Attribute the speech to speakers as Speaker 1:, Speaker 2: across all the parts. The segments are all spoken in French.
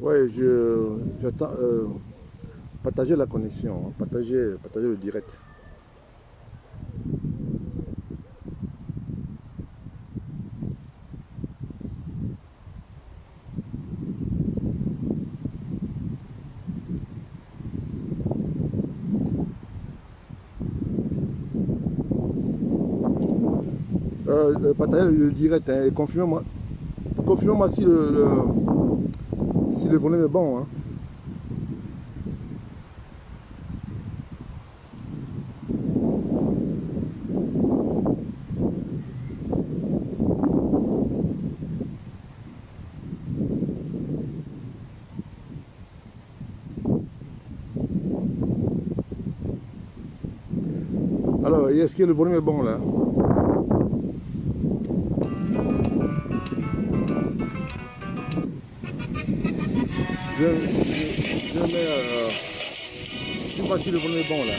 Speaker 1: Ouais, j'attends. Partager la connexion, hein, partager le direct. Partager le direct, hein, et confirmez-moi si si le volume est bon. Hein. Alors, est-ce que le volume est bon là? Je mets. Je sais pas si le volume est bon là.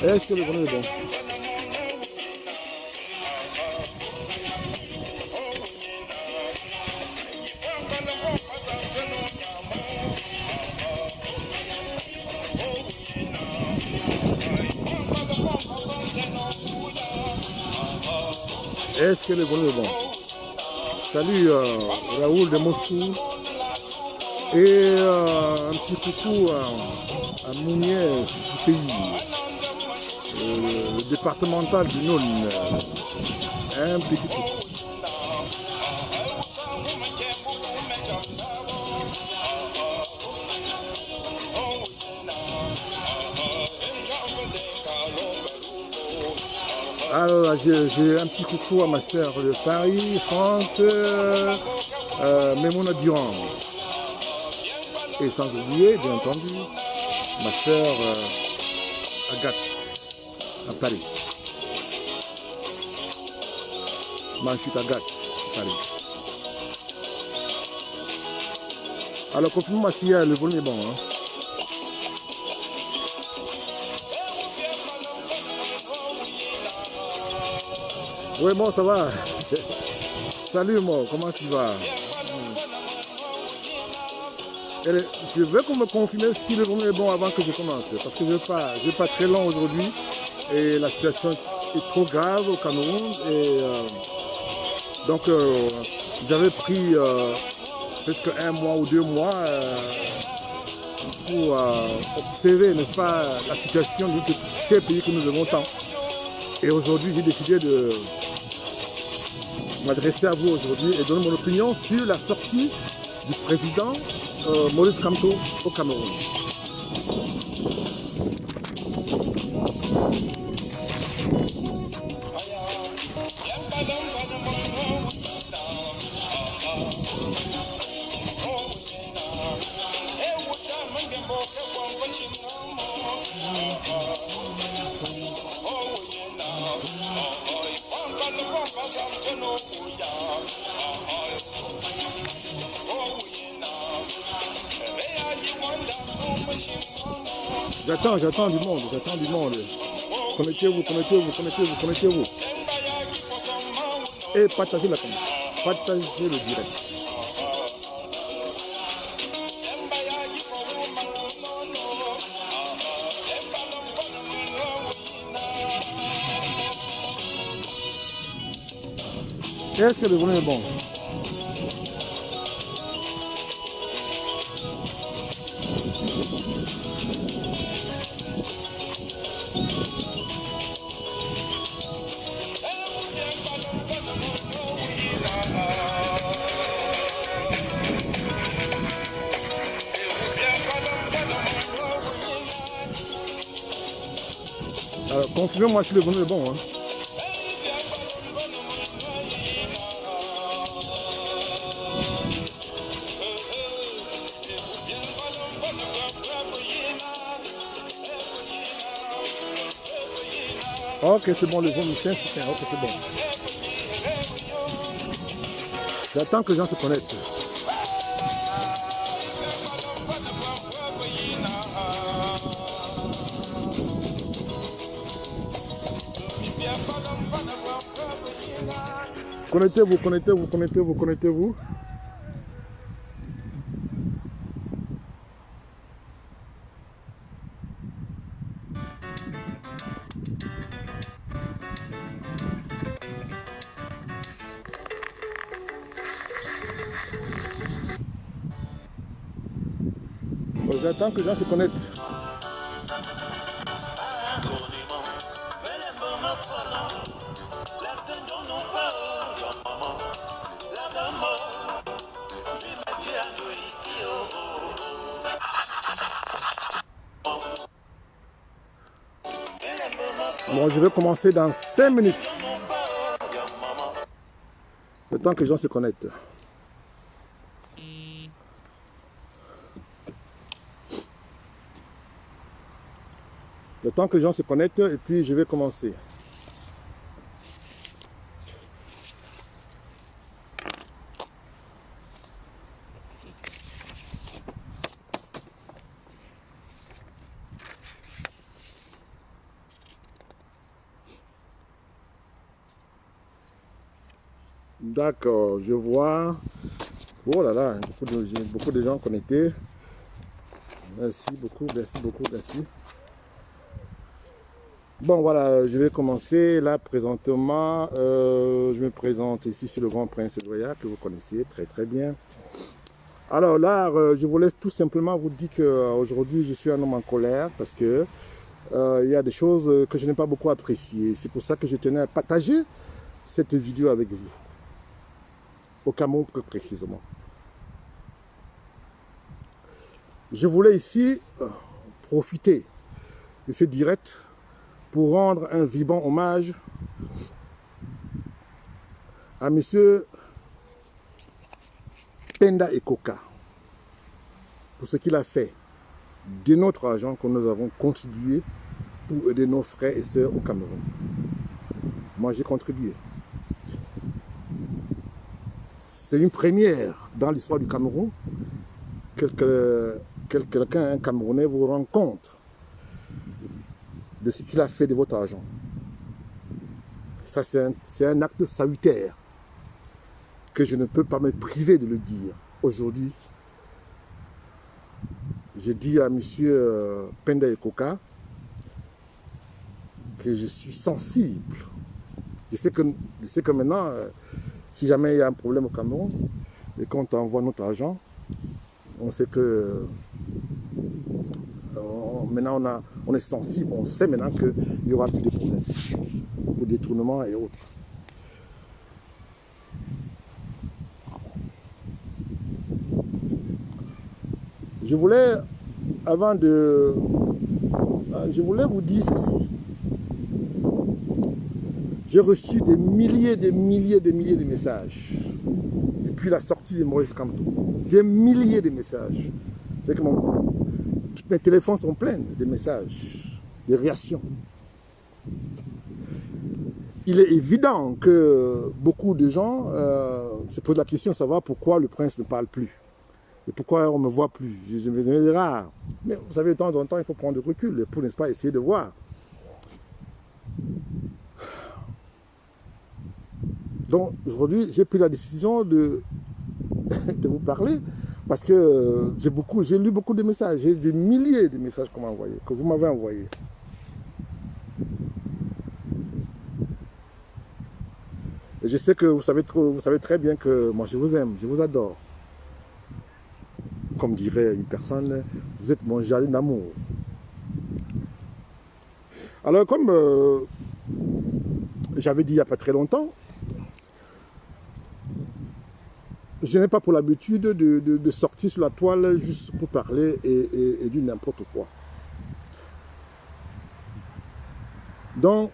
Speaker 1: Est-ce que le volume est bon? Est-ce que le volume est bon? Salut Raoul de Moscou. Et un petit coucou à Mounier du pays, le départemental du Nord. Un petit coucou. Alors j'ai un petit coucou à ma soeur de Paris, France, Memouna Durand. Et sans oublier, bien entendu, ma soeur Agathe, à Paris. Ma chute Agathe, à Paris. Alors, confirme-moi si le volume est bon. Hein. Oui, bon, ça va. Salut, moi, comment tu vas? Je veux qu'on me confirme si le volume est bon avant que je commence, parce que je ne vais pas très long aujourd'hui et la situation est trop grave au Cameroun. Et donc j'avais pris presque 1 mois ou 2 mois pour observer, n'est-ce pas, la situation de ces pays que nous avons tant. Et aujourd'hui, j'ai décidé de m'adresser à vous aujourd'hui et donner mon opinion sur la sortie du président Maurice Kamto au Cameroun. J'attends du monde, Connectez-vous. Et partagez la connexion, partagez le direct. Est-ce que le volume est bon? Alors, confirmez-moi si le volume est bon. Hein. Ok, c'est bon, le volume 5, c'est ok, c'est bon. J'attends que les gens se connectent. Connectez-vous, connectez-vous, connectez-vous, connectez-vous. J'attends que les gens se connectent. Bon, je vais commencer dans 5 minutes. Le temps que les gens se connectent. Le temps que les gens se connectent et puis je vais commencer. D'accord, je vois. Oh là là, beaucoup de gens connectés. Merci beaucoup, merci beaucoup, merci. Bon voilà, je vais commencer là présentement. Je me présente ici, c'est le Grand Prince Edouard que vous connaissez très très bien. Alors là, je voulais tout simplement vous dire qu'aujourd'hui je suis un homme en colère parce que il y a des choses que je n'ai pas beaucoup appréciées. C'est pour ça que je tenais à partager cette vidéo avec vous. Au Cameroun plus précisément. Je voulais ici profiter de ce direct pour rendre un vibrant hommage à M. Penda Ekoka pour ce qu'il a fait de notre argent que nous avons contribué pour aider nos frères et sœurs au Cameroun. Moi, j'ai contribué. C'est une première dans l'histoire du Cameroun que quelqu'un, un Camerounais, vous rend compte de ce qu'il a fait de votre argent. Ça, c'est un acte salutaire que je ne peux pas me priver de le dire. Aujourd'hui, je dis à M. Penda Ekoka que je suis sensible. Je sais que maintenant, si jamais il y a un problème au Cameroun, et quand on envoie notre argent, on sait que maintenant on est sensible, on sait maintenant qu'il n'y aura plus de problème pour détournement et autres. Je voulais vous dire ceci. J'ai reçu des milliers de messages depuis la sortie de Maurice Kamto. Des milliers de messages. C'est que mes téléphones sont pleins de messages, de réactions. Il est évident que beaucoup de gens se posent la question de savoir pourquoi le prince ne parle plus. Et pourquoi on ne me voit plus. Je me dis rare. Mais vous savez, de temps en temps, il faut prendre du recul pour, n'est-ce pas, essayer de voir. Donc, aujourd'hui, j'ai pris la décision de vous parler parce que j'ai lu beaucoup de messages. J'ai des milliers de messages que vous m'avez envoyés. Et je sais que vous savez très bien que moi, je vous aime, je vous adore. Comme dirait une personne, vous êtes mon jardin d'amour. Alors, comme j'avais dit il n'y a pas très longtemps, je n'ai pas pour l'habitude de sortir sur la toile juste pour parler et du n'importe quoi. Donc,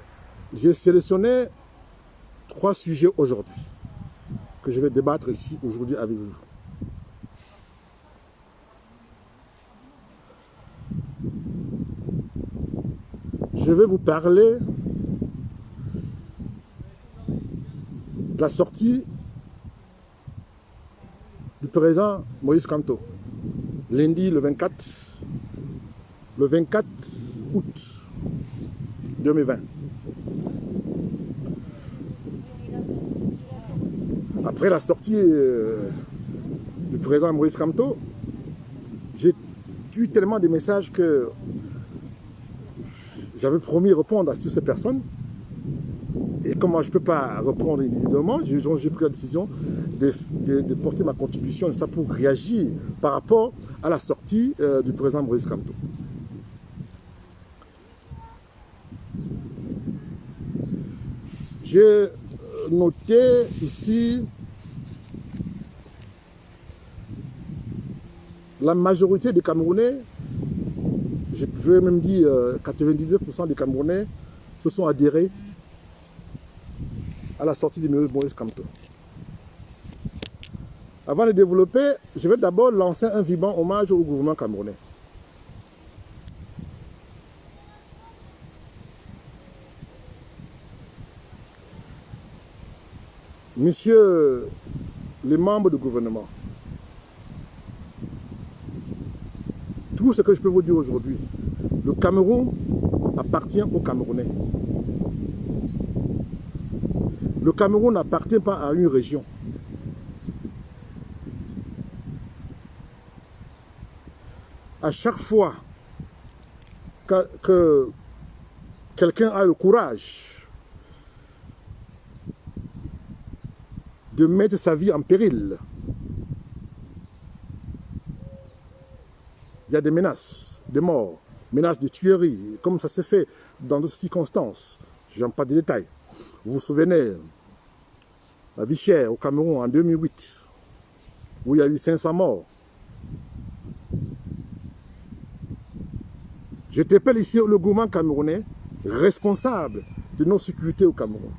Speaker 1: j'ai sélectionné 3 sujets aujourd'hui que je vais débattre ici aujourd'hui avec vous. Je vais vous parler la sortie du président Moïse Kamto, lundi le 24 août 2020. Après la sortie du président Moïse Kamto, j'ai eu tellement de messages que j'avais promis répondre à toutes ces personnes. Et comment je ne peux pas répondre individuellement, j'ai pris la décision de porter ma contribution ça pour réagir par rapport à la sortie du président Moïse Kamto. J'ai noté ici la majorité des Camerounais, je veux même dire 99% des Camerounais se sont adhérés à la sortie de Moïse Kamto. Avant de développer, je vais d'abord lancer un vibrant hommage au gouvernement camerounais. Messieurs les membres du gouvernement, tout ce que je peux vous dire aujourd'hui, le Cameroun appartient aux Camerounais. Le Cameroun n'appartient pas à une région. À chaque fois que quelqu'un a le courage de mettre sa vie en péril, il y a des menaces de mort, menaces de tuerie, comme ça s'est fait dans d'autres circonstances. Je n'aime pas de détails. Vous vous souvenez, la vie chère au Cameroun en 2008, où il y a eu 500 morts. Je t'appelle ici le gouvernement camerounais responsable de nos sécurités au Cameroun.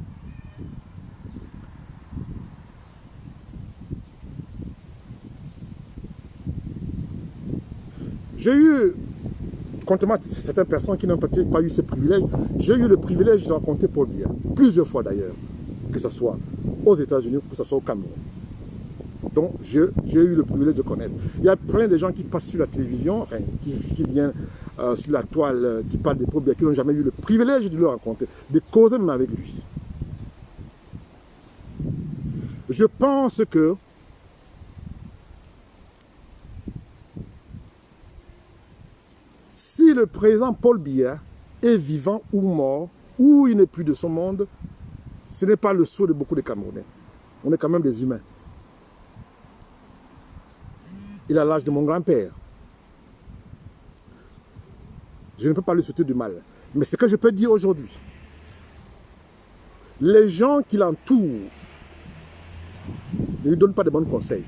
Speaker 1: J'ai eu, contrairement à certaines personnes qui n'ont peut-être pas eu ce privilège, j'ai eu le privilège de rencontrer Paul Biya, plusieurs fois d'ailleurs, que ce soit aux États-Unis, que ce soit au Cameroun. Donc j'ai eu le privilège de connaître. Il y a plein de gens qui passent sur la télévision, enfin qui viennent sur la toile, qui parlent de Paul Biya, qui n'ont jamais eu le privilège de le rencontrer, de causer même avec lui. Je pense que si le président Paul Biya est vivant ou mort, ou il n'est plus de ce monde, ce n'est pas le souhait de beaucoup de Camerounais. On est quand même des humains. Il a l'âge de mon grand-père. Je ne peux pas lui souhaiter du mal. Mais ce que je peux dire aujourd'hui, les gens qui l'entourent ne lui donnent pas de bons conseils.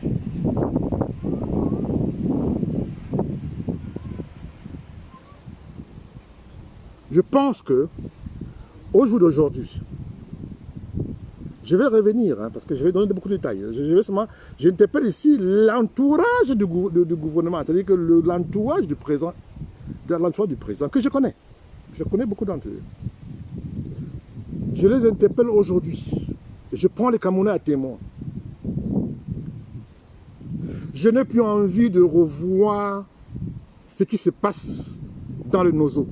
Speaker 1: Je pense que, au jour d'aujourd'hui, je vais revenir, parce que je vais donner beaucoup de détails. Je t'appelle ici l'entourage du gouvernement, c'est-à-dire que l'entourage du président, que je connais. Je connais beaucoup d'entre eux. Je les interpelle aujourd'hui. Je prends les Camerounais à témoin. Je n'ai plus envie de revoir ce qui se passe dans le Nozo.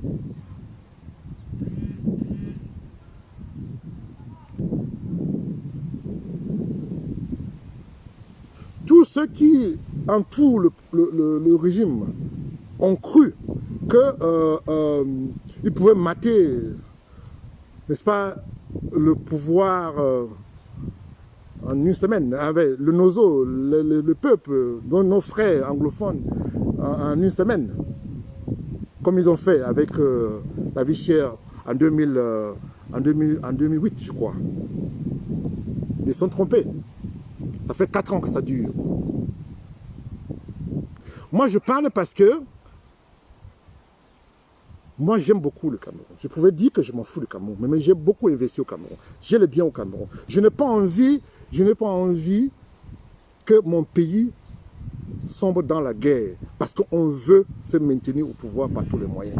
Speaker 1: Tous ceux qui entourent le régime ont cru qu'ils pouvaient mater, n'est-ce pas, le pouvoir en une semaine, avec le Nozo, le peuple, nos frères anglophones, en une semaine, comme ils ont fait avec la vie chère en 2008, je crois. Ils se sont trompés. Ça fait 4 ans que ça dure. Moi, je parle parce que moi, j'aime beaucoup le Cameroun. Je pouvais dire que je m'en fous du Cameroun, mais j'ai beaucoup investi au Cameroun. J'ai le bien au Cameroun. Je n'ai pas envie que mon pays sombre dans la guerre parce qu'on veut se maintenir au pouvoir par tous les moyens.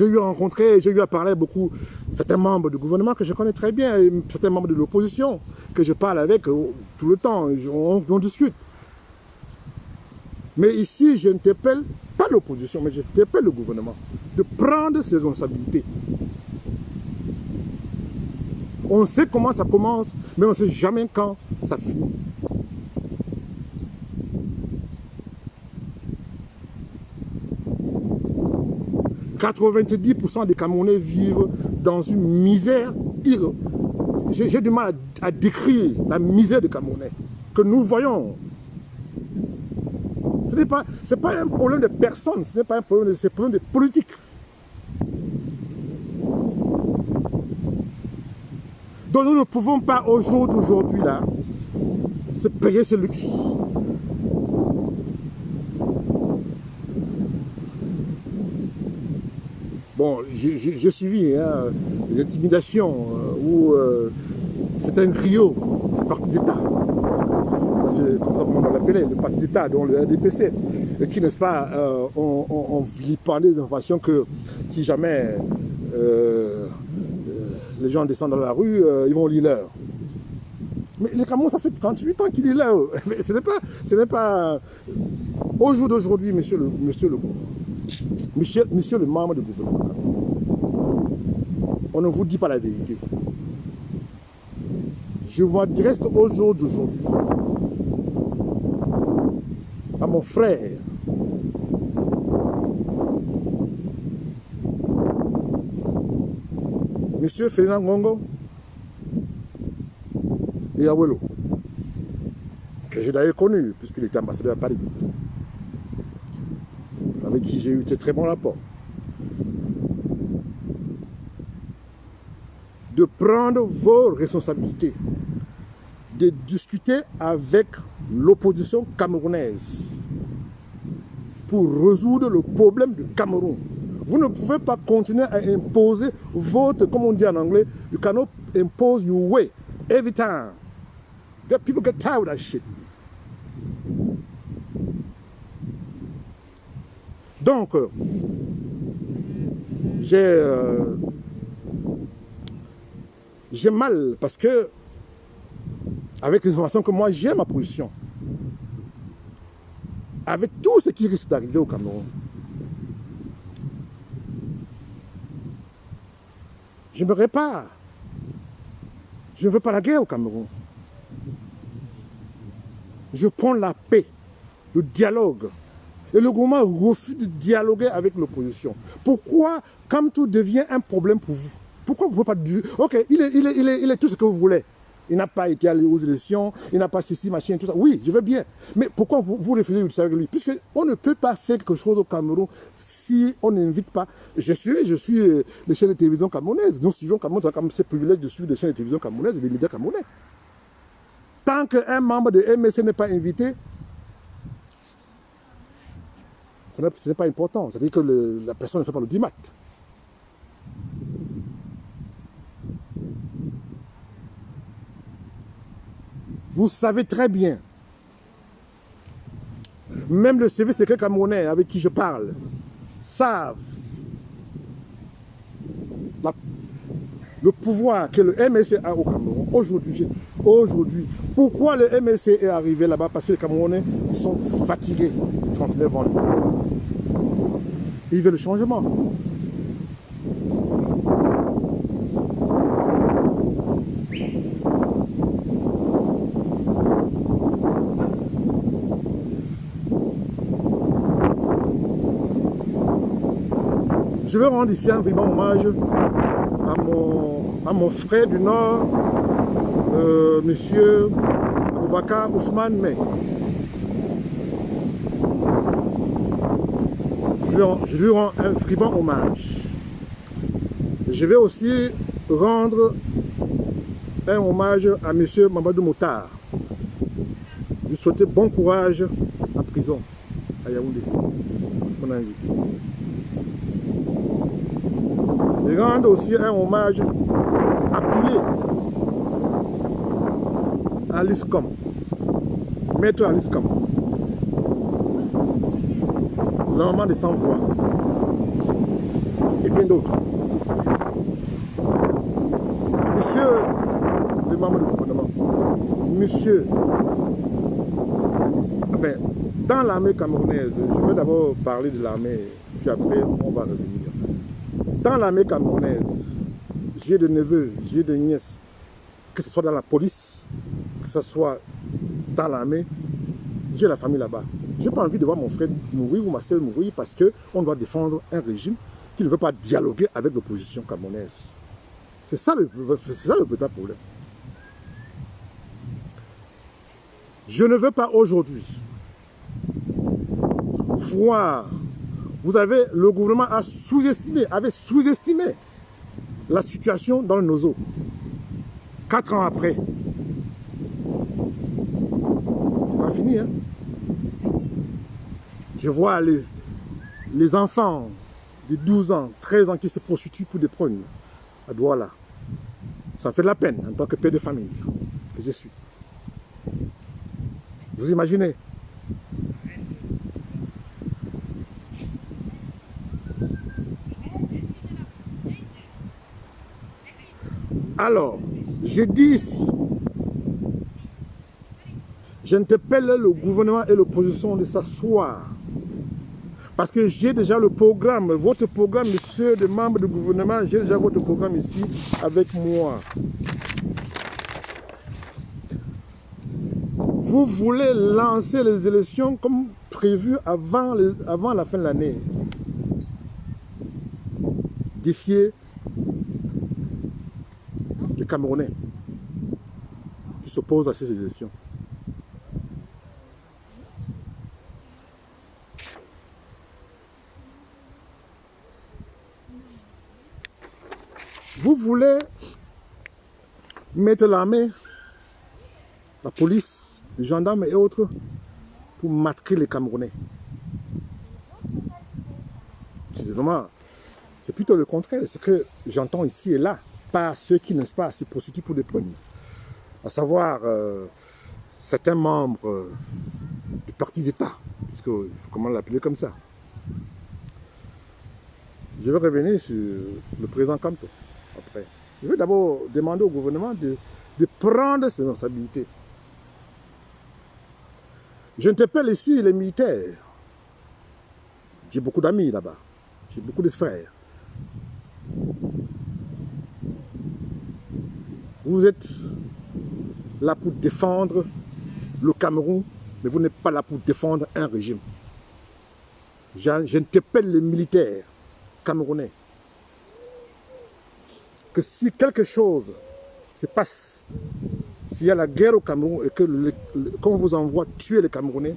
Speaker 1: j'ai eu à rencontrer, j'ai eu à parler beaucoup certains membres du gouvernement que je connais très bien, et certains membres de l'opposition que je parle avec tout le temps, on discute. Mais ici, je n'interpelle pas l'opposition, mais j'interpelle le gouvernement de prendre ses responsabilités. On sait comment ça commence, mais on ne sait jamais quand ça finit. « 90% des Camerounais vivent dans une misère. J'ai du mal à décrire la misère des Camerounais que nous voyons. Ce n'est pas un problème de personne, ce n'est pas un problème, c'est un problème de politique. Donc nous ne pouvons pas au jour d'aujourd'hui là se payer ce luxe. Bon, j'ai suivi les intimidations où c'est un griot du parti d'État. C'est comme ça qu'on l'appelait, le parti d'État, dont le RDPC, qui, n'est-ce pas, on vilipendait des informations que si jamais les gens descendent dans la rue, ils vont lire l'heure. Mais les Cameroun, ça fait 38 ans qu'ils lisent l'heure. Mais ce n'est pas au jour d'aujourd'hui, monsieur le membre du gouvernement. On ne vous dit pas la vérité. Je m'adresse au jour d'aujourd'hui à mon frère, monsieur Ferdinand Ngongo et Awelo, que j'ai d'ailleurs connu, puisqu'il était ambassadeur à Paris, avec qui j'ai eu de très bons rapports, de prendre vos responsabilités, de discuter avec l'opposition camerounaise pour résoudre le problème du Cameroun. Vous ne pouvez pas continuer à imposer votre, comme on dit en anglais, you cannot impose your way every time. The people get tired of that shit. Donc, j'ai mal parce que, avec les informations que moi j'ai ma position, avec tout ce qui risque d'arriver au Cameroun, je me répare. Je ne veux pas la guerre au Cameroun. Je prends la paix, le dialogue. Et le gouvernement refuse de dialoguer avec l'opposition. Pourquoi, quand tout devient un problème pour vous, pourquoi vous ne pouvez pas dire, ok, il est tout ce que vous voulez. Il n'a pas été allé aux élections, il n'a pas ceci, machin, tout ça. Oui, je veux bien. Mais pourquoi vous refusez de discuter avec lui? Puisqu'on ne peut pas faire quelque chose au Cameroun si on n'invite pas. Je suis les chaînes de télévision camerounaises. Nous suivons Cameroun, c'est comme ce privilège de suivre les chaînes de télévision camerounaises et les médias camerounais. Tant qu'un membre de MSC n'est pas invité, ce n'est pas important. C'est-à-dire que la personne ne fait pas le dimat. Vous savez très bien, même le service secret camerounais avec qui je parle, savent le pouvoir que le MSC a au Cameroun aujourd'hui. Pourquoi le MSC est arrivé là-bas? Parce que les Camerounais, ils sont fatigués de 39 ans. Ils veulent le changement. Je veux rendre ici un vibrant hommage à mon frère du Nord, monsieur Aboubakar Ousmane May. Je lui rends un vibrant hommage. Je vais aussi rendre un hommage à monsieur Mamadou Moutard. Lui souhaiter bon courage en prison à Yaoundé. Mon ami. Je rends aussi un hommage appuyé à l'ISCOM, maître à l'ISCOM, l'homme des sans-voix. et bien d'autres. Monsieur le membre du gouvernement, monsieur, enfin, dans l'armée camerounaise, je vais d'abord parler de l'armée, puis après on va revenir. Dans l'armée camerounaise, j'ai des neveux, j'ai des nièces, que ce soit dans la police, que ce soit dans l'armée, j'ai la famille là-bas. Je n'ai pas envie de voir mon frère mourir ou ma soeur mourir parce qu'on doit défendre un régime qui ne veut pas dialoguer avec l'opposition camerounaise. C'est ça le vrai problème. Je ne veux pas aujourd'hui voir, le gouvernement avait sous-estimé la situation dans le Nozo. 4 ans après, c'est pas fini, hein. Je vois les enfants de 12 ans, 13 ans qui se prostituent pour des prunes à Douala. Ça me fait de la peine en tant que père de famille que je suis. Vous imaginez? Alors, je dis ici, j'interpelle le gouvernement et l'opposition de s'asseoir. Parce que j'ai déjà le programme, votre programme, monsieur le membre du gouvernement, j'ai déjà votre programme ici avec moi. Vous voulez lancer les élections comme prévu avant la fin de l'année. Défier les Camerounais qui s'opposent à ces élections. Vous voulez mettre l'armée, la police, les gendarmes et autres pour matraquer les Camerounais. C'est plutôt le contraire, c'est que j'entends ici et là, pas ceux qui, n'est-ce pas, se prostituent pour des prunes. À savoir, certains membres du parti d'État, parce qu'il faut comment l'appeler comme ça. Je vais revenir sur le président Campo après. Je vais d'abord demander au gouvernement de prendre ses responsabilités. J'interpelle ici les militaires. J'ai beaucoup d'amis là-bas. J'ai beaucoup de frères. Vous êtes là pour défendre le Cameroun, mais vous n'êtes pas là pour défendre un régime. J'interpelle les militaires camerounais que si quelque chose se passe, s'il y a la guerre au Cameroun et qu'on vous envoie tuer les Camerounais,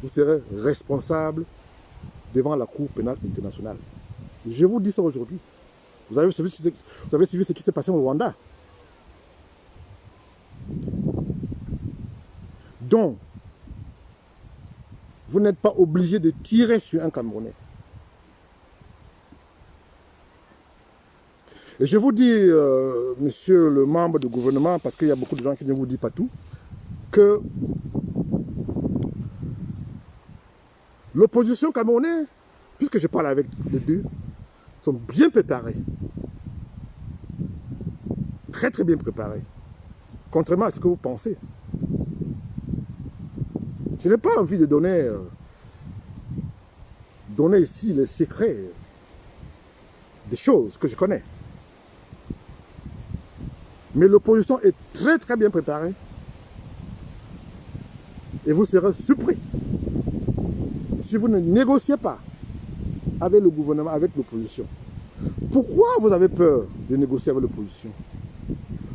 Speaker 1: vous serez responsable devant la Cour pénale internationale. Je vous dis ça aujourd'hui. Vous avez suivi ce qui s'est passé au Rwanda. Donc, vous n'êtes pas obligé de tirer sur un Camerounais. Et je vous dis, monsieur le membre du gouvernement, parce qu'il y a beaucoup de gens qui ne vous disent pas tout, que l'opposition camerounaise, puisque je parle avec les deux, sont bien préparés. Très très bien préparés. Contrairement à ce que vous pensez. Je n'ai pas envie de donner ici les secrets des choses que je connais. Mais l'opposition est très très bien préparée. Et vous serez surpris si vous ne négociez pas avec le gouvernement, avec l'opposition. Pourquoi vous avez peur de négocier avec l'opposition?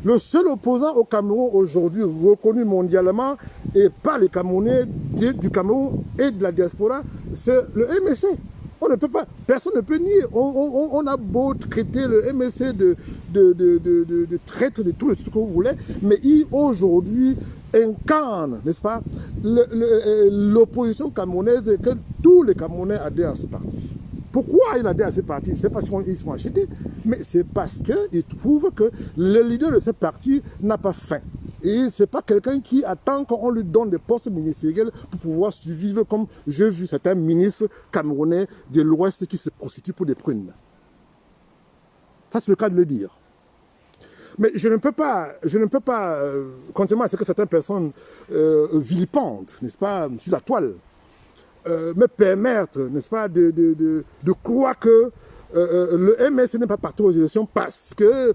Speaker 1: Le seul opposant au Cameroun aujourd'hui reconnu mondialement et par les Camerounais du Cameroun et de la diaspora, c'est le MSC. On ne peut pas, personne ne peut nier. On a beau traiter le MSC de traître, de tout ce que vous voulez, mais il aujourd'hui incarne, n'est-ce pas, l'opposition camerounaise et que tous les Camerounais adhèrent à ce parti. Pourquoi ils adhèrent à ce parti? C'est parce qu'ils sont achetés, mais c'est parce qu'ils trouvent que le leader de ce parti n'a pas faim. Et ce n'est pas quelqu'un qui attend qu'on lui donne des postes ministériels pour pouvoir survivre, comme j'ai vu certains ministres camerounais de l'Ouest qui se prostituent pour des prunes. Ça, c'est le cas de le dire. Mais je ne peux pas, contrairement à ce que certaines personnes vilipendent, n'est-ce pas, sur la toile, me permettre, n'est-ce pas, de croire que le MS n'est pas parti aux élections parce que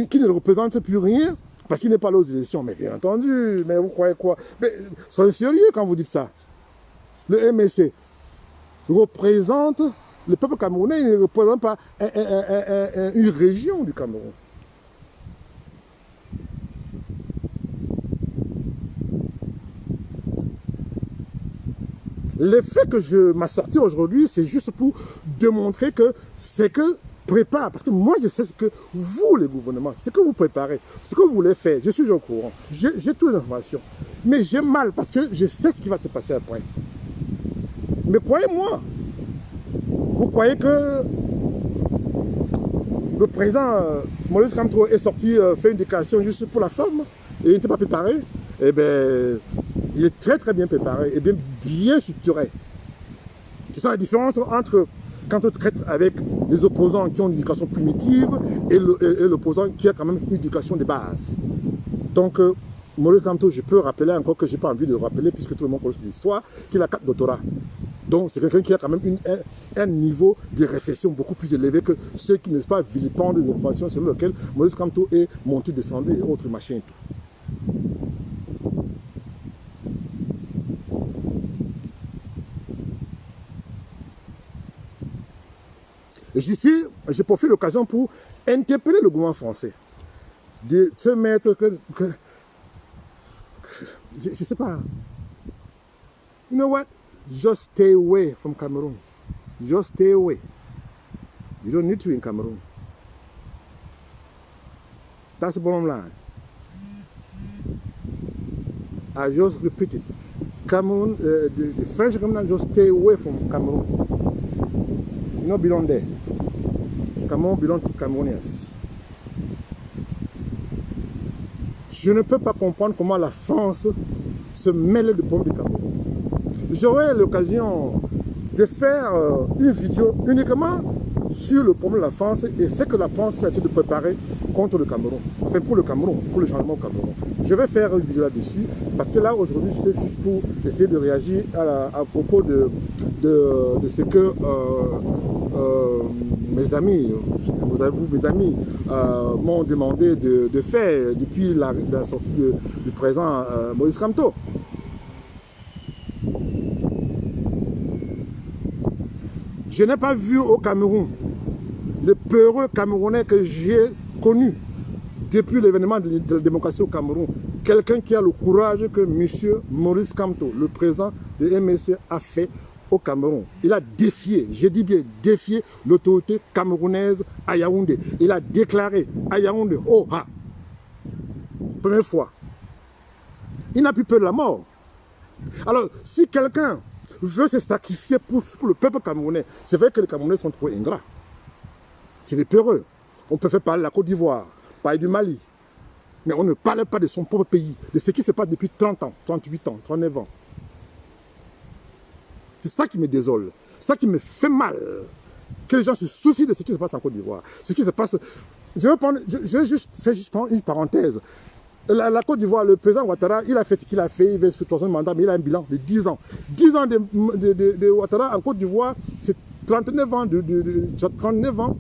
Speaker 1: qu'il ne représente plus rien, parce qu'il n'est pas allé aux élections. Mais bien entendu, mais vous croyez quoi? Mais soyez sérieux quand vous dites ça. Le MSC représente le peuple camerounais, il ne représente pas une région du Cameroun. Le fait que je m'assortis aujourd'hui, c'est juste pour démontrer que c'est que prépare. Parce que moi, je sais ce que vous, les gouvernements, ce que vous préparez, ce que vous voulez faire. Je suis au courant. J'ai toutes les informations. Mais j'ai mal parce que je sais ce qui va se passer après. Mais croyez-moi, vous croyez que le président Maurice Kamto est sorti faire une déclaration juste pour la forme et il n'était pas préparé? Eh bien, il est très très bien préparé et bien structuré. C'est ça la différence entre quand on traite avec les opposants qui ont une éducation primitive et l'opposant qui a quand même une éducation de base. Donc, Maurice Kamto, je peux rappeler encore que je n'ai pas envie de rappeler puisque tout le monde connaît l'histoire, qu'il a 4 doctorats. Donc, c'est quelqu'un qui a quand même un niveau de réflexion beaucoup plus élevé que ceux qui, n'est-ce pas, vilipendent des informations selon lesquelles Maurice Kamto est monté, descendu et autres machins et tout. Et ici, je profite de l'occasion pour interpeller le gouvernement français de se mettre je ne sais pas. You know what? Just stay away from Cameroon. Just stay away. You don't need to be in Cameroon. That's the bottom line. I just repeat it. Cameroon, the French government just stay away from Cameroon. You don't belong there. Cameroon belongs to Cameroonians. Je ne peux pas comprendre comment la France se mêle du problème du Cameroun. J'aurai l'occasion de faire une vidéo uniquement sur le problème de la France et ce que la France a de préparer contre le Cameroun. Enfin, pour le Cameroun, pour le changement au Cameroun. Je vais faire une vidéo là-dessus parce que là, aujourd'hui, j'étais juste pour essayer de réagir à propos de ce que mes amis, mes amis m'ont demandé de faire depuis la sortie du président Maurice Kamto. Je n'ai pas vu au Cameroun le peureux Camerounais que j'ai connu depuis l'événement de la démocratie au Cameroun. Quelqu'un qui a le courage que M. Maurice Kamto, le président de MSC, a fait au Cameroun. Il a défié, je dis bien défié, l'autorité camerounaise à Yaoundé. Il a déclaré à Yaoundé, oh ha, première fois. Il n'a plus peur de la mort. Alors, si quelqu'un veut se sacrifier pour le peuple camerounais, c'est vrai que les Camerounais sont trop ingrats. C'est des peureux. On peut faire parler de la Côte d'Ivoire, parler du Mali, mais on ne parle pas de son propre pays, de ce qui se passe depuis 30 ans, 38 ans, 39 ans. C'est ça qui me désole, c'est ça qui me fait mal, que les gens se soucient de ce qui se passe en Côte d'Ivoire. Ce qui se passe, je vais juste faire une parenthèse. La Côte d'Ivoire, le président Ouattara, il a fait ce qu'il a fait, il va sur son mandat, mais il a un bilan de 10 ans. 10 ans de Ouattara en Côte d'Ivoire, c'est 39 ans, 39 ans.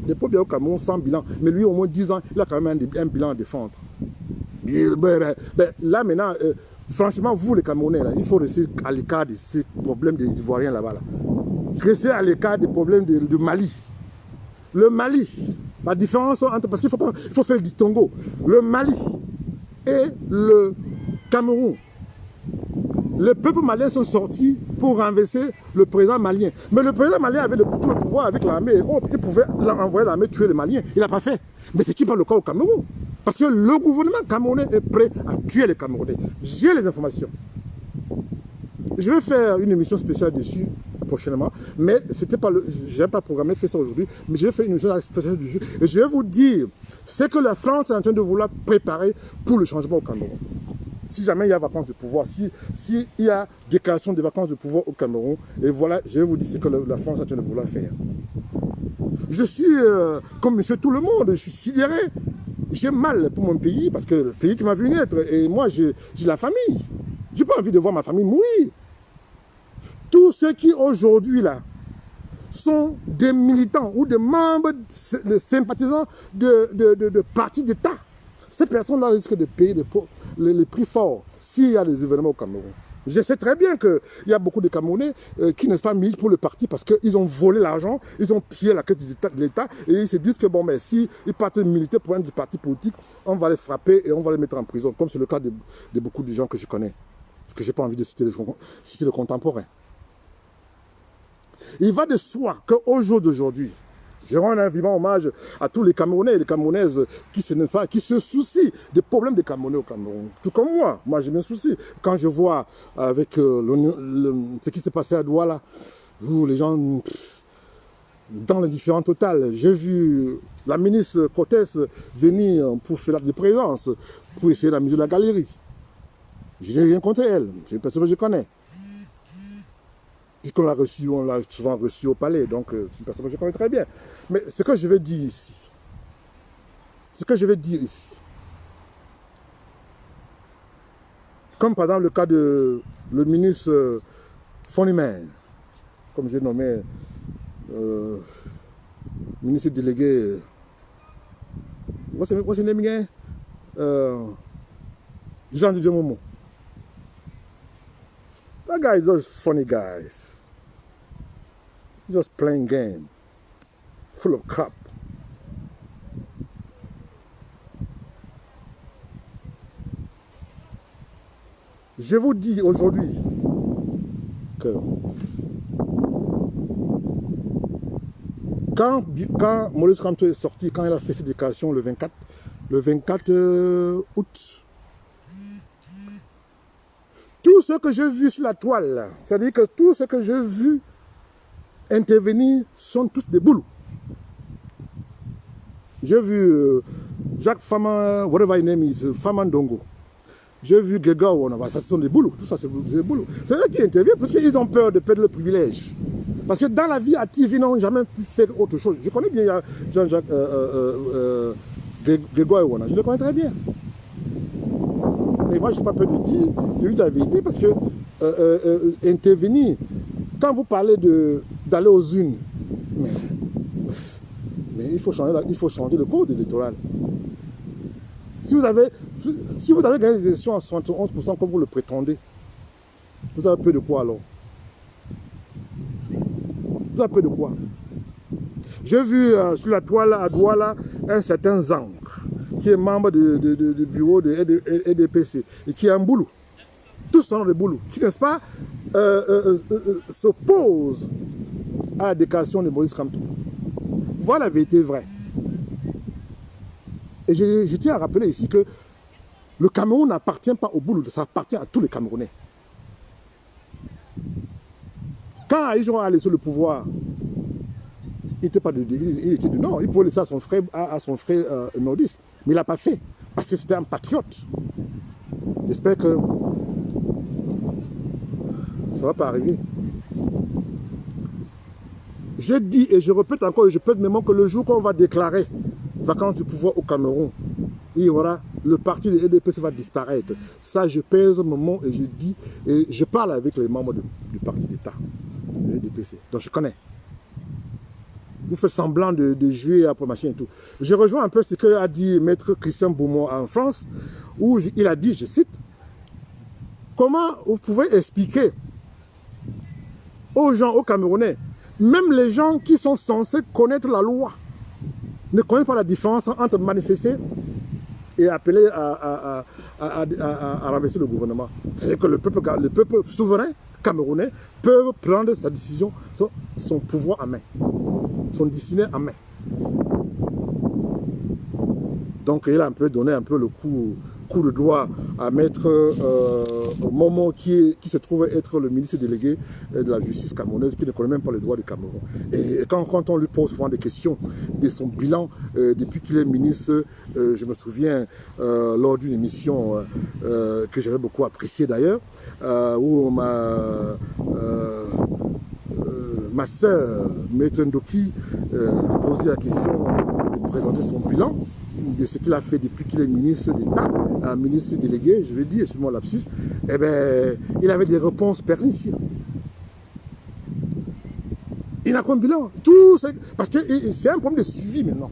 Speaker 1: Les pauvres au Cameroun sans bilan, mais lui au moins 10 ans, il a quand même un bilan à défendre. Là maintenant, franchement, vous les Camerounais, là, il faut rester à l'écart de ces problèmes des Ivoiriens là-bas. Là. Rester à l'écart des problèmes du Mali. Le Mali, la différence entre, parce qu'il faut faire le distinguo. Le Mali et le Cameroun. Les peuples maliens sont sortis pour renverser le président malien. Mais le président malien avait tout le pouvoir avec l'armée et autres. Il pouvait envoyer l'armée tuer les Maliens. Il n'a pas fait. Mais c'est qui pas le cas au Cameroun. Parce que le gouvernement camerounais est prêt à tuer les Camerounais. J'ai les informations. Je vais faire une émission spéciale dessus prochainement. Mais c'était pas je n'ai pas programmé faire ça aujourd'hui. Mais je vais faire une émission spéciale dessus. Et je vais vous dire ce que la France est en train de vouloir préparer pour le changement au Cameroun. Si jamais il y a vacances de pouvoir, si il y a déclaration de vacances de pouvoir au Cameroun, et voilà, je vais vous dire ce que la France est en train de vouloir faire. Je suis comme monsieur tout le monde, je suis sidéré. J'ai mal pour mon pays, parce que le pays qui m'a vu naître, et moi j'ai la famille. J'ai pas envie de voir ma famille mourir. Tous ceux qui aujourd'hui là sont des militants ou des membres, des sympathisants de partis d'État, ces personnes-là risquent de payer les prix forts s'il y a des événements au Cameroun. Je sais très bien qu'il y a beaucoup de Camerounais qui, n'est-ce pas, militent pour le parti parce qu'ils ont volé l'argent, ils ont pillé la caisse de l'État et ils se disent que bon, mais si ils partent militer pour un du parti politique, on va les frapper et on va les mettre en prison, comme c'est le cas de beaucoup de gens que je connais, que je n'ai pas envie de citer le contemporain. Il va de soi qu'au jour d'aujourd'hui, je rends un vivant hommage à tous les Camerounais et les Camerounaises qui se soucient des problèmes des Camerounais au Cameroun. Tout comme moi je me soucie. Quand je vois avec ce qui s'est passé à Douala, où les gens, dans l'indifférence totale, j'ai vu la ministre Cortès venir pour faire l'acte de présence, pour essayer d'amuser la galerie. Je n'ai rien contre elle, c'est une personne que je connais. Puisqu'on l'a reçu, on l'a souvent reçu au palais, donc c'est une personne que je connais très bien. Mais ce que je vais dire ici, comme par exemple le cas de le ministre Fonimain, comme j'ai nommé ministre délégué, what's his name again? Jean Didier Momo. That guy is just funny guys. Just playing game. Full of crap. Je vous dis aujourd'hui que quand Maurice Kamto est sorti, quand il a fait ses déclarations le 24 août, tout ce que j'ai vu sur la toile, c'est-à-dire que tout ce que j'ai vu intervenir sont tous des boulous. J'ai vu Jacques Fama, whatever his name is, Famandongo. J'ai vu Gregor, ça ce sont des boulous, tout ça c'est des boulous. C'est eux qui interviennent parce qu'ils ont peur de perdre le privilège. Parce que dans la vie active, ils n'ont jamais pu faire autre chose. Je connais bien Jean-Jacques Gregor, je le connais très bien. Mais moi, je n'ai pas peur de dire la vérité parce que intervenir, quand vous parlez d'aller aux urnes, mais il faut changer le code électoral. Si vous avez gagné les élections à 71% comme vous le prétendez, vous avez peur de quoi alors? Vous avez peur de quoi? J'ai vu sur la toile à Douala un certain Zang, qui est membre du bureau de EDPC et qui est un boulot. Tous sont des boulots, qui, n'est-ce pas, s'opposent à la déclaration de Maurice Kamto. Voilà la vérité vraie. Et je tiens à rappeler ici que le Cameroun n'appartient pas au boulot, ça appartient à tous les Camerounais. Quand Aïjon a laissé le pouvoir, il était du Nord, il pouvait laisser à son frère nordiste, mais il n'a pas fait, parce que c'était un patriote. J'espère que ça ne va pas arriver. Je dis et je répète encore et je pèse mes mots que le jour qu'on va déclarer vacances du pouvoir au Cameroun, il y aura le parti de l'EDPC va disparaître. Ça, je pèse mon mot et je dis, et je parle avec les membres du parti d'État, de l'EDPC. Donc je connais. Vous faites semblant de jouer après machin et tout. Je rejoins un peu ce que a dit Maître Christian Beaumont en France, où il a dit, je cite, comment vous pouvez expliquer aux gens, aux Camerounais, même les gens qui sont censés connaître la loi, ne connaissent pas la différence entre manifester et appeler à renverser le gouvernement. C'est-à-dire que le peuple souverain camerounais peut prendre sa décision, son pouvoir en main, son destinée en main. Donc il a un peu donné le coup de doigt à Maître Momo qui se trouve être le ministre délégué de la justice camerounaise, qui ne connaît même pas les droits du Cameroun. Et quand on lui pose souvent des questions de son bilan depuis qu'il est ministre, je me souviens lors d'une émission que j'avais beaucoup appréciée d'ailleurs, où ma soeur, Maître Ndoki, a posé la question de présenter son bilan de ce qu'il a fait depuis qu'il est ministre d'État, un ministre délégué, je vais dire, sur mon lapsus, eh bien, il avait des réponses pernicieuses. Il n'a qu'un bilan. Tout, parce que c'est un problème de suivi maintenant.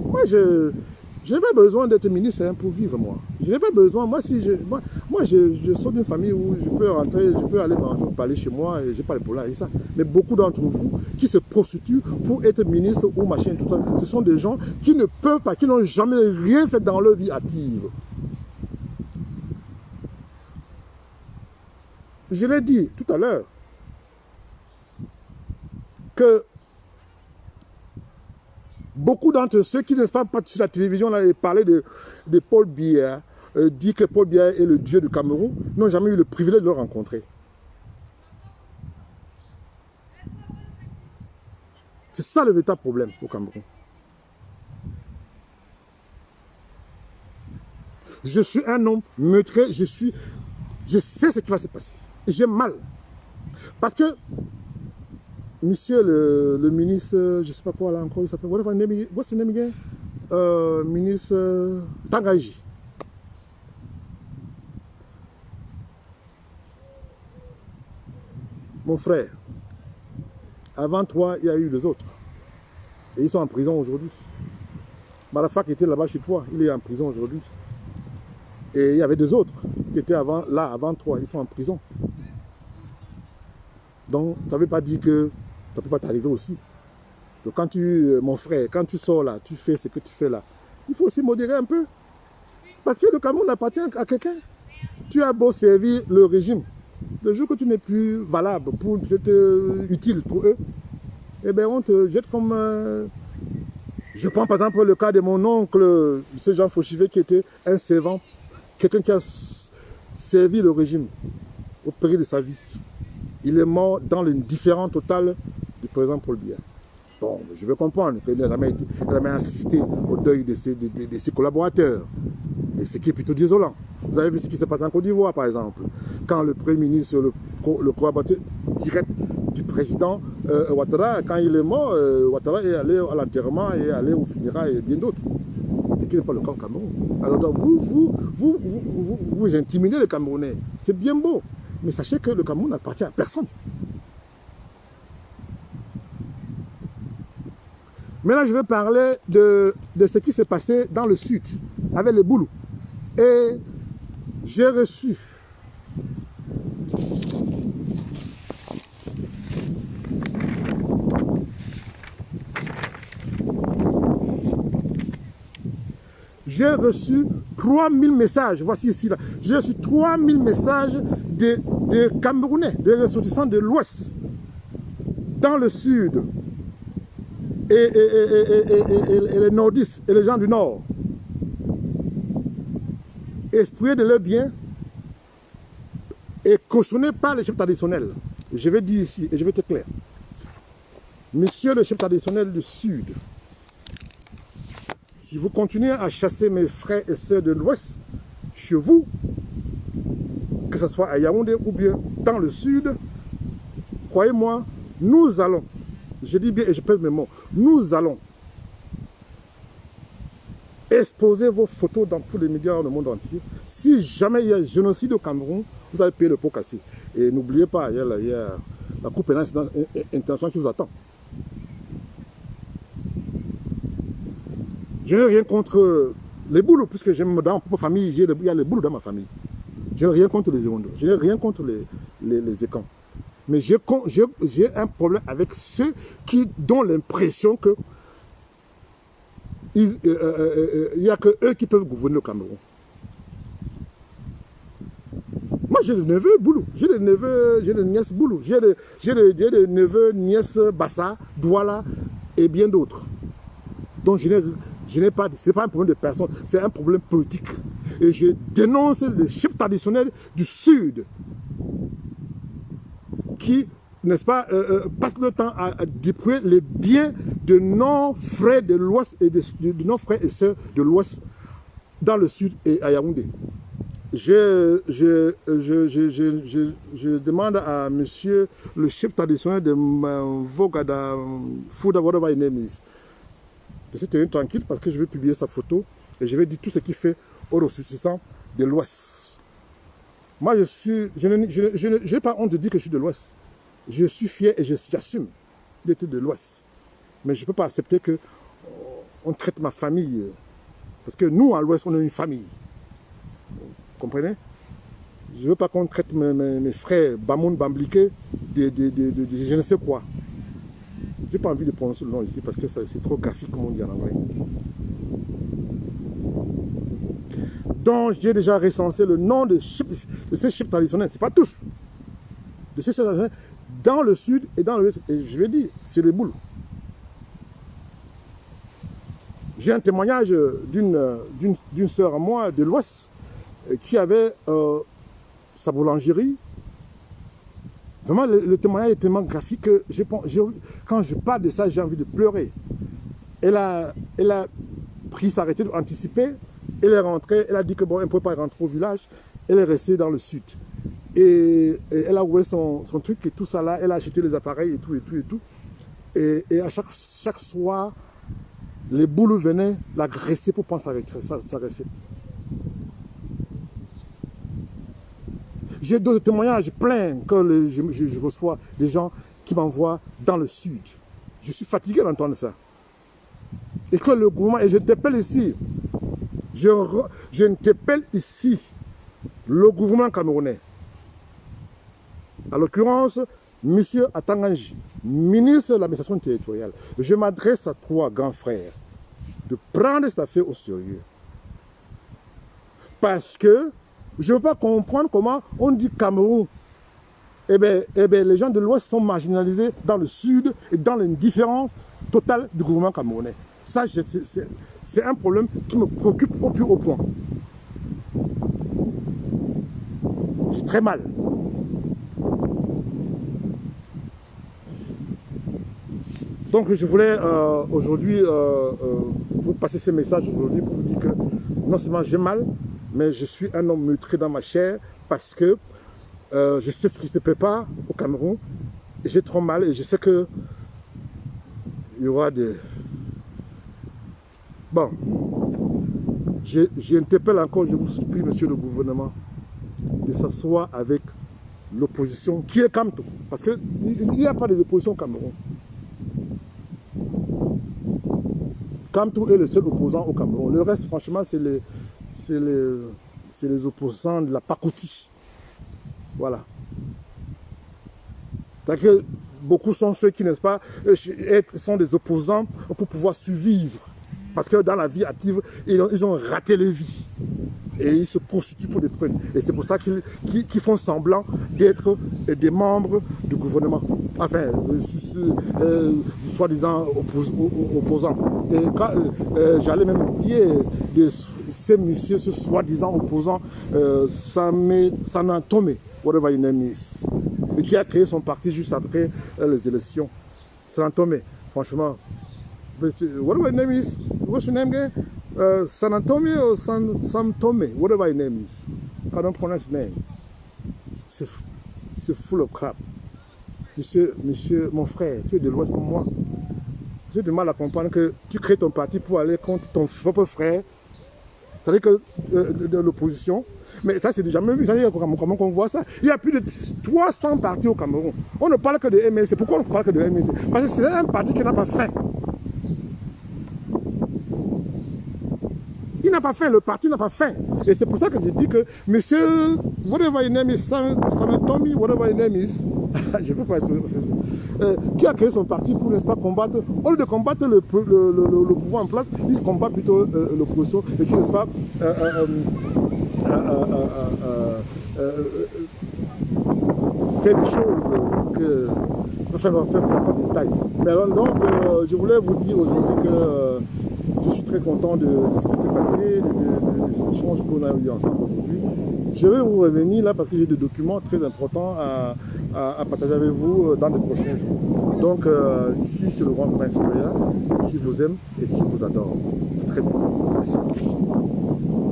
Speaker 1: Moi, je n'ai pas besoin d'être ministre pour vivre, moi. Je n'ai pas besoin, moi, je sors d'une famille où je peux rentrer, je peux aller manger, parler chez moi, et je n'ai pas le problème avec ça. Mais beaucoup d'entre vous qui se prostituent pour être ministre ou machin, tout ça, ce sont des gens qui ne peuvent pas, qui n'ont jamais rien fait dans leur vie active. Je l'ai dit tout à l'heure, que beaucoup d'entre ceux qui ne sont pas sur la télévision là, et parler de Paul Biya, dit que Paul Biya est le dieu du Cameroun, n'ont jamais eu le privilège de le rencontrer. C'est ça le véritable problème au Cameroun. Je suis un homme meurtrier, je sais ce qui va se passer. Et j'ai mal. Parce que monsieur le ministre, je ne sais pas quoi là encore, il s'appelle, what's the name again? Ministre Tangaji. Mon frère, avant toi, il y a eu les autres. Et ils sont en prison aujourd'hui. Marafak était là-bas chez toi, il est en prison aujourd'hui. Et il y avait des autres qui étaient là avant toi, ils sont en prison. Donc, ça ne veut pas dire que ça ne peut pas t'arriver aussi. Donc quand mon frère, quand tu sors là, tu fais ce que tu fais là, il faut aussi modérer un peu. Parce que le Cameroun appartient à quelqu'un. Tu as beau servir le régime. Le jour que tu n'es plus valable, c'est utile pour eux, eh bien on te jette comme... Je prends par exemple le cas de mon oncle, ce Jean Fauchivet qui était un servant, quelqu'un qui a servi le régime au péril de sa vie. Il est mort dans l'indifférence totale du président Paul Biya. Bon, je veux comprendre qu'il n'a jamais assisté au deuil de ses collaborateurs. Et ce qui est plutôt désolant. Vous avez vu ce qui s'est passé en Côte d'Ivoire, par exemple. Quand le Premier ministre, le collaborateur direct du président Ouattara, quand il est mort, Ouattara est allé à l'enterrement et allé au funérailles et bien d'autres. Ce qui n'est pas le cas au Cameroun. Alors donc, vous intimidez les Camerounais. C'est bien beau. Mais sachez que le Cameroun n'appartient à personne. Maintenant, je vais parler de ce qui s'est passé dans le sud, avec les Boulous. Et j'ai reçu j'ai reçu 3000 messages, voici ici là, j'ai reçu 3000 messages de Camerounais, de ressortissants de l'Ouest, dans le Sud, et les nordistes, et les gens du Nord, exprimer de leur bien, et cautionnés par les chefs traditionnels. Je vais dire ici, et je vais être clair. Monsieur le chef traditionnel du Sud, si vous continuez à chasser mes frères et sœurs de l'Ouest chez vous, que ce soit à Yaoundé ou bien dans le Sud, croyez-moi, nous allons, je dis bien et je pèse mes mots, nous allons exposer vos photos dans tous les médias dans le monde entier. Si jamais il y a génocide au Cameroun, vous allez payer le pot cassé. Et n'oubliez pas, il y a la Cour pénale internationale qui vous attend. Je n'ai rien contre les Boulous, puisque j'aime dans ma famille, il y a les Boulous dans ma famille. Je n'ai rien contre les Ewondo, je n'ai rien contre les Ekans. Mais j'ai un problème avec ceux qui donnent l'impression que il n'y a que eux qui peuvent gouverner le Cameroun. Moi, j'ai des neveux Boulous, j'ai des neveux, j'ai des nièces Boulous, j'ai des neveux, nièces Bassa, Douala et bien d'autres. Donc, je n'ai pas, c'est pas un problème de personne, c'est un problème politique. Et je dénonce les chefs traditionnels du Sud qui, n'est-ce pas, passent le temps à dépouiller les biens de nos frères de l'Ouest et de nos frères et sœurs de l'Ouest dans le Sud et à Yaoundé. je demande à monsieur le chef traditionnel de Vogada, Fouda, whatever his name is, de se tenir tranquille parce que je vais publier sa photo et je vais dire tout ce qu'il fait aux ressuscitants de l'Ouest. Moi, je n'ai pas honte de dire que je suis de l'Ouest. Je suis fier et j'assume d'être de l'Ouest. Mais je ne peux pas accepter qu'on traite ma famille. Parce que nous, à l'Ouest, on est une famille. Vous comprenez? Je ne veux pas qu'on traite mes frères Bamoun Bambliké de je ne sais quoi. Je n'ai pas envie de prononcer le nom ici parce que c'est trop graphique comme on dit en anglais. Donc, j'ai déjà recensé le nom de ces chefs traditionnels. Ce n'est pas tous. De ces chefs traditionnels dans le sud et dans l'ouest. Et je vais dire, c'est les boules. J'ai un témoignage d'une sœur à moi de l'ouest qui avait sa boulangerie. Vraiment, le témoignage est tellement graphique que quand je parle de ça, j'ai envie de pleurer. Elle a pris sa retraite anticipée, elle est rentrée, elle a dit que bon, elle ne pouvait pas rentrer au village, elle est restée dans le sud. Et elle a ouvert son truc et tout ça là, elle a acheté les appareils et tout, et tout, et tout. Et à chaque soir, les boules venaient l'agresser pour prendre sa recette. J'ai d'autres témoignages pleins que je reçois des gens qui m'envoient dans le sud. Je suis fatigué d'entendre ça. Et que le gouvernement, et je t'appelle ici, je t'appelle ici le gouvernement camerounais. En l'occurrence, M. Atanganji, ministre de l'administration territoriale. Je m'adresse à toi, grand frère, de prendre cette affaire au sérieux. Parce que je ne veux pas comprendre comment on dit Cameroun. Eh bien, les gens de l'Ouest sont marginalisés dans le Sud et dans l'indifférence totale du gouvernement camerounais. Ça, c'est un problème qui me préoccupe au plus haut point. J'ai très mal. Donc, je voulais aujourd'hui vous passer ce message aujourd'hui pour vous dire que non seulement j'ai mal, mais je suis un homme meurtri dans ma chair parce que je sais ce qui se prépare au Cameroun. J'ai trop mal et je sais que il y aura des... Bon, j'interpelle encore, je vous supplie, monsieur le gouvernement, de s'asseoir avec l'opposition qui est Kamto. Parce qu'il n'y a pas d'opposition au Cameroun. Kamto est le seul opposant au Cameroun. Le reste, franchement, c'est les opposants de la Pakouti. Voilà. C'est que beaucoup sont ceux qui, n'est-ce pas, sont des opposants pour pouvoir survivre. Parce que dans la vie active, ils ont raté leur vie. Et ils se prostituent pour des trucs. Et c'est pour ça qu'ils font semblant d'être des membres du gouvernement. Enfin, soi-disant opposants. Et quand j'allais même oublier ces messieurs, ce soi-disant opposant, Sanan Tomé, whatever his name is, qui a créé son parti juste après les élections. Sanan Tomé, franchement, whatever his name is, what's your name again? San Antonio or Sam Tome, whatever his name is. I don't pronounce his name. C'est full of crap. Monsieur, mon frère, tu es de l'Ouest comme moi. J'ai du mal à comprendre que tu crées ton parti pour aller contre ton propre frère. C'est-à-dire que de l'opposition. Mais ça, c'est jamais vu. Comment on voit ça? Il y a plus de 300 partis au Cameroun. On ne parle que de MLC. Pourquoi on ne parle que de MLC? Parce que c'est un parti qui n'a pas faim. Il n'a pas faim, le parti n'a pas faim. Et c'est pour ça que je dis que monsieur, whatever his name is, Tommy, whatever his name is, je ne peux pas être qui a créé son parti pour, n'est-ce pas, combattre, au lieu de combattre le pouvoir en place, il combat plutôt l'opposition et qui, n'est-ce pas, fait des choses que... Enfin, on va faire pas de détails. Mais alors, donc, je voulais vous dire aujourd'hui que je suis très content de ce qui s'est passé, de cet échange qu'on a eu ensemble aujourd'hui. Je vais vous revenir là parce que j'ai des documents très importants à partager avec vous dans les prochains jours. Donc, ici, c'est le Grand Prince Royal qui vous aime et qui vous adore. À très bientôt. Merci.